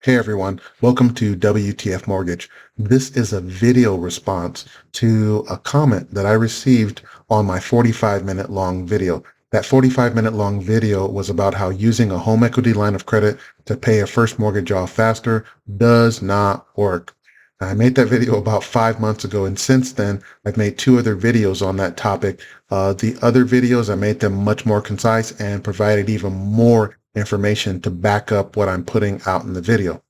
Hey everyone, welcome to WTF Mortgage. This is a video response to a comment that I received on my 45-minute long video. That 45-minute long video was about how using a home equity line of credit to pay a first mortgage off faster does not work. I made that video about 5 months ago, and since then I've made two other videos on that topic. The other videos, I made them much more concise and provided even more information to back up what I'm putting out in the video.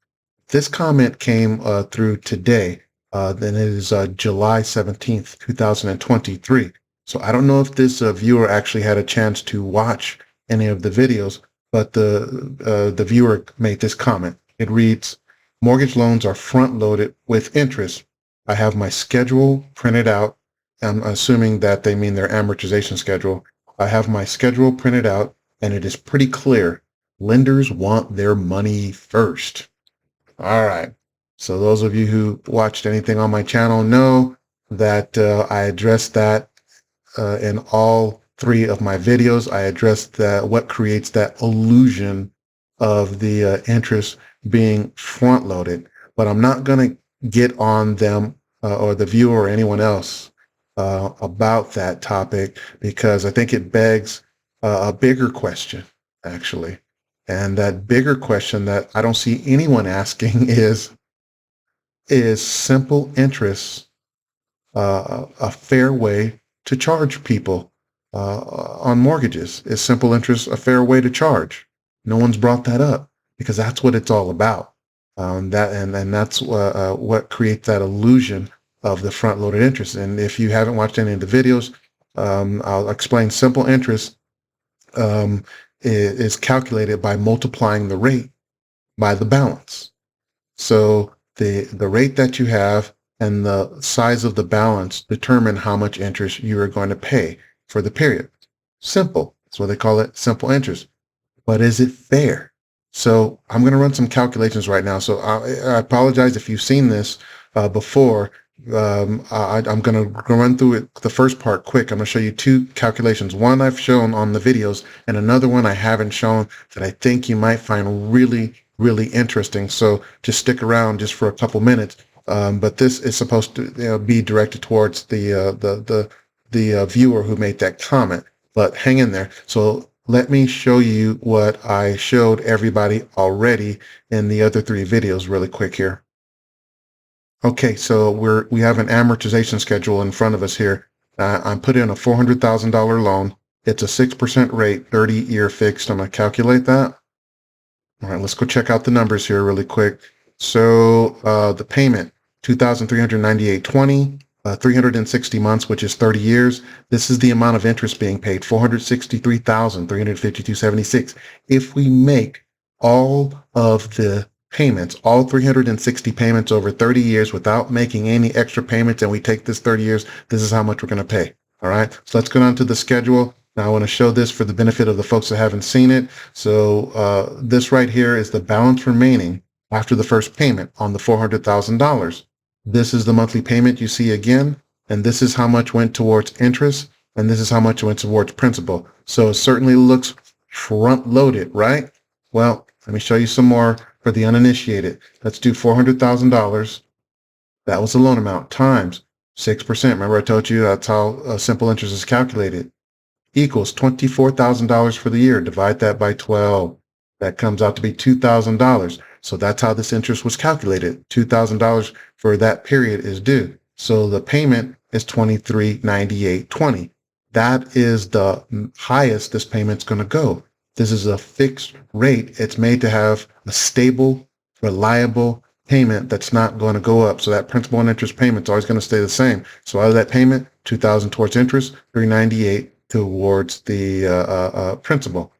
This comment came through today, then it is July 17th, 2023. So I don't know if this viewer actually had a chance to watch any of the videos, but the viewer made this comment. It reads, "Mortgage loans are front loaded with interest. I have my schedule printed out." I'm assuming that they mean their amortization schedule. "I have my schedule printed out and it is pretty clear. Lenders want their money first." All right. So those of you who watched anything on my channel know that I addressed that in all three of my videos. I addressed that what creates that illusion of the interest being front loaded, but I'm not going to get on them or the viewer or anyone else about that topic, because I think it begs a bigger question, actually. And that bigger question that I don't see anyone asking is simple interest a fair way to charge people on mortgages? Is simple interest a fair way to charge? No one's brought that up, because that's what it's all about. That's what creates that illusion of the front-loaded interest. And if you haven't watched any of the videos, I'll explain. Simple interest is calculated by multiplying the rate by the balance. So the rate that you have and the size of the balance determine how much interest you are going to pay for the period. Simple. That's why they call it simple interest. But is it fair? So I'm going to run some calculations right now. So I apologize if you've seen this before. I'm going to run through it, the first part quick. I'm going to show you two calculations. One I've shown on the videos, and another one I haven't shown that I think you might find really, really interesting. So just stick around just for a couple minutes. But this is supposed to be directed towards the viewer who made that comment. But hang in there. So let me show you what I showed everybody already in the other three videos really quick here. Okay, so we have an amortization schedule in front of us here. I'm putting in a $400,000 loan. It's a 6% rate, 30-year fixed. I'm going to calculate that. All right, let's go check out the numbers here really quick. So the payment, $2,398.20, 360 months, which is 30 years. This is the amount of interest being paid, $463,352.76. If we make all of the payments, all 360 payments over 30 years without making any extra payments, and we take this 30 years, this is how much we're going to pay. All right, so let's go down to the schedule. Now I want to show this for the benefit of the folks that haven't seen it. So this right here is the balance remaining after the first payment on the $400,000. This is the monthly payment you see again, and this is how much went towards interest, and this is how much went towards principal. So it certainly looks front loaded, right? Well, let me show you some more for the uninitiated. Let's do $400,000. That was the loan amount times 6%. Remember I told you that's how simple interest is calculated. Equals $24,000 for the year. Divide that by 12. That comes out to be $2,000. So that's how this interest was calculated. $2,000 for that period is due. So the payment is $2398.20. That is the highest this payment's going to go. This is a fixed rate. It's made to have a stable, reliable payment that's not going to go up. So that principal and interest payment's always going to stay the same. So out of that payment, $2,000 towards interest, $398 towards the principal.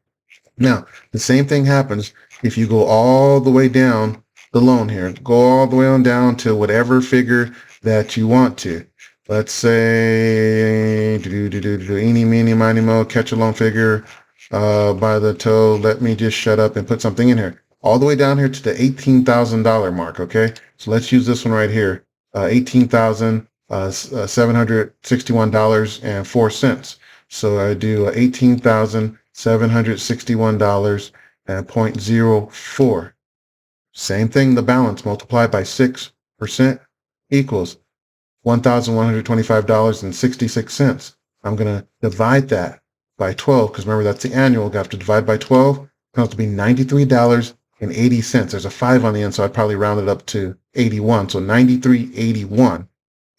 Now, the same thing happens if you go all the way down the loan here. Go all the way on down to whatever figure that you want to. Let's say, eeny, meeny, miny, mo, catch a loan figure by the toe. Let me just shut up and put something in here. All the way down here to the $18,000 mark, okay? So let's use this one right here, $18,761.04. So I do $18,761.04. Same thing, the balance multiplied by 6% equals $1,125.66. I'm going to divide that by 12, because remember, that's the annual. I have to divide by 12. It comes to be $93.80. There's a 5 on the end, so I'd probably round it up to 81. So $93.81.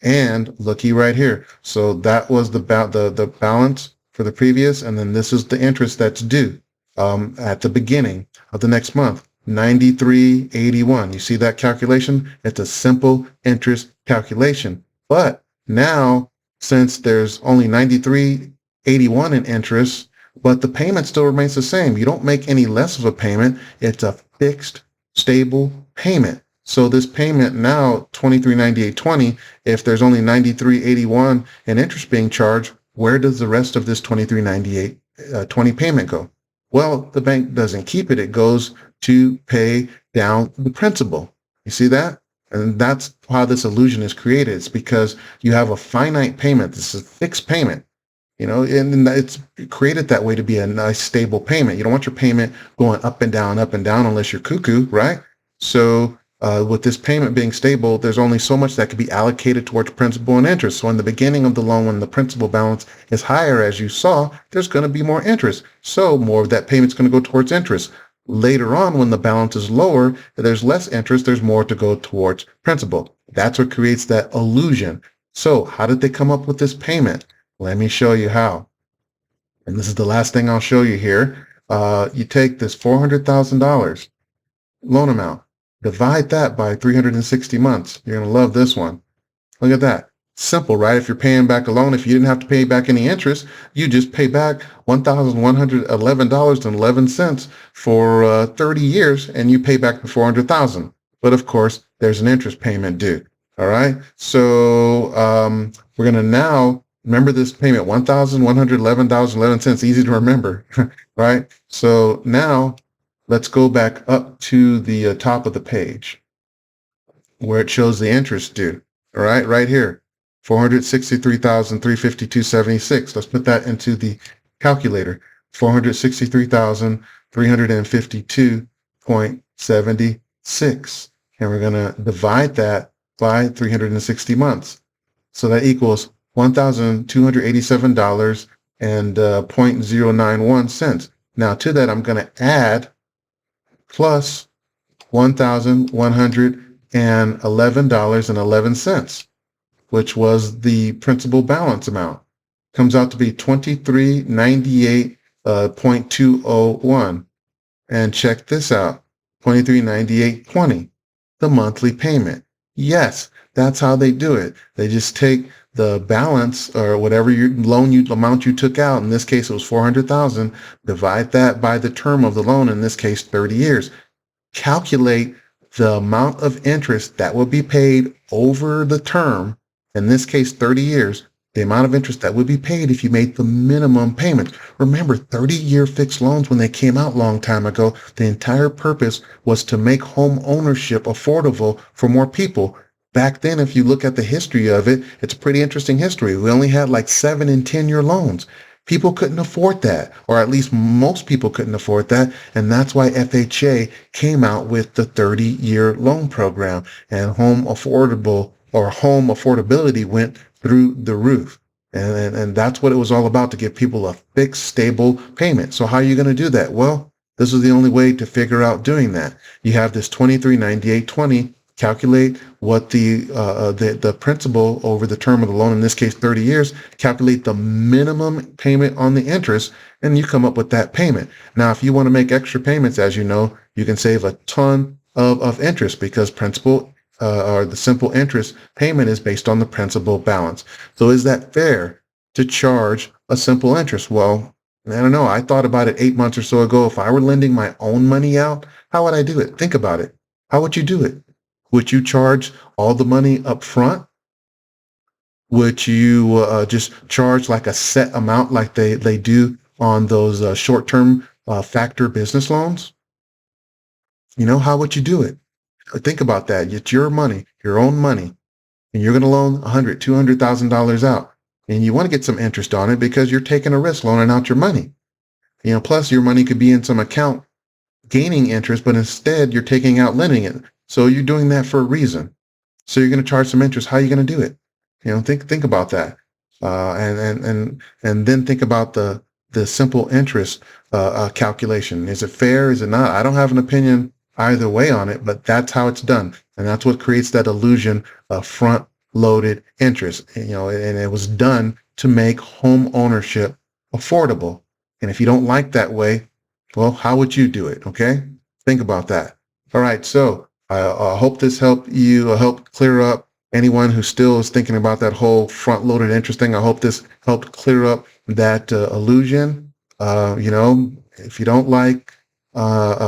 And looky right here. So that was the balance for the previous, and then this is the interest that's due at the beginning of the next month. $93.81. You see that calculation? It's a simple interest calculation. But now, since there's only $93.81 in interest, but the payment still remains the same. You don't make any less of a payment. It's a fixed, stable payment. So this payment now, $23.98.20, if there's only $93.81 in interest being charged, where does the rest of this $23.98.20 payment go? Well, the bank doesn't keep it. It goes to pay down the principal. You see that? And that's how this illusion is created. It's because you have a finite payment. This is a fixed payment, and it's created that way to be a nice, stable payment. You don't want your payment going up and down unless you're cuckoo, right? So with this payment being stable, there's only so much that could be allocated towards principal and interest. So in the beginning of the loan, when the principal balance is higher, as you saw, there's going to be more interest. So more of that payment's going to go towards interest. Later on, when the balance is lower, there's less interest, there's more to go towards principal. That's what creates that illusion. So how did they come up with this payment? Let me show you how. And this is the last thing I'll show you here. You take this $400,000 loan amount, divide that by 360 months. You're going to love this one. Look at that. Simple, right? If you're paying back a loan, if you didn't have to pay back any interest, you just pay back $1,111.11 for 30 years, and you pay back the $400,000. But of course, there's an interest payment due. All right. So we're going to now remember this payment, $1,111.11. Easy to remember, right? So now let's go back up to the top of the page where it shows the interest due. All right, right here. $463,352.76. Let's put that into the calculator. $463,352.76. And we're going to divide that by 360 months. So that equals $1,287 and 0.091 cents. Now to that, I'm going to add plus $1,111.11. which was the principal balance amount. Comes out to be $2398.201. And check this out, $2398.20, the monthly payment. Yes, that's how they do it. They just take the balance or whatever amount you took out. In this case, it was $400,000. Divide that by the term of the loan. In this case, 30 years. Calculate the amount of interest that will be paid over the term. In this case, 30 years, the amount of interest that would be paid if you made the minimum payment. Remember, 30-year fixed loans, when they came out a long time ago, the entire purpose was to make home ownership affordable for more people. Back then, if you look at the history of it, it's a pretty interesting history. We only had like 7 and 10-year loans. People couldn't afford that, or at least most people couldn't afford that. And that's why FHA came out with the 30-year loan program, and home affordability went through the roof. And that's what it was all about, to give people a fixed, stable payment. So how are you going to do that? Well, this is the only way to figure out doing that. You have this $2398.20. Calculate what the principal over the term of the loan, in this case 30 years, calculate the minimum payment on the interest, and you come up with that payment. Now, if you want to make extra payments, as you know, you can save a ton of interest, because principal or the simple interest payment is based on the principal balance. So is that fair to charge a simple interest? Well, I don't know. I thought about it 8 months or so ago. If I were lending my own money out, how would I do it? Think about it. How would you do it? Would you charge all the money up front? Would you just charge like a set amount like they do on those short-term factor business loans? How would you do it? Think about that. It's your money, your own money, and you're going to loan $100,000, $200,000 out. And you want to get some interest on it because you're taking a risk loaning out your money. Plus your money could be in some account gaining interest, but instead you're taking out lending it. So you're doing that for a reason. So you're going to charge some interest. How are you going to do it? Think about that, and then think about the simple interest calculation. Is it fair? Is it not? I don't have an opinion either way on it, but that's how it's done, and that's what creates that illusion of front-loaded interest. And it was done to make home ownership affordable. And if you don't like that way, well, how would you do it? Okay, think about that. All right, so I hope this helped you, help clear up anyone who still is thinking about that whole front-loaded interest thing. I hope this helped clear up that illusion. If you don't like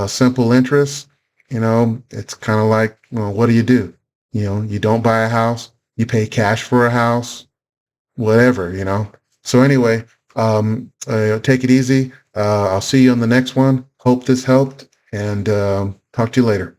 simple interest, it's kind of like, well, what do? You don't buy a house, you pay cash for a house, whatever. So anyway, take it easy. I'll see you on the next one. Hope this helped, and talk to you later.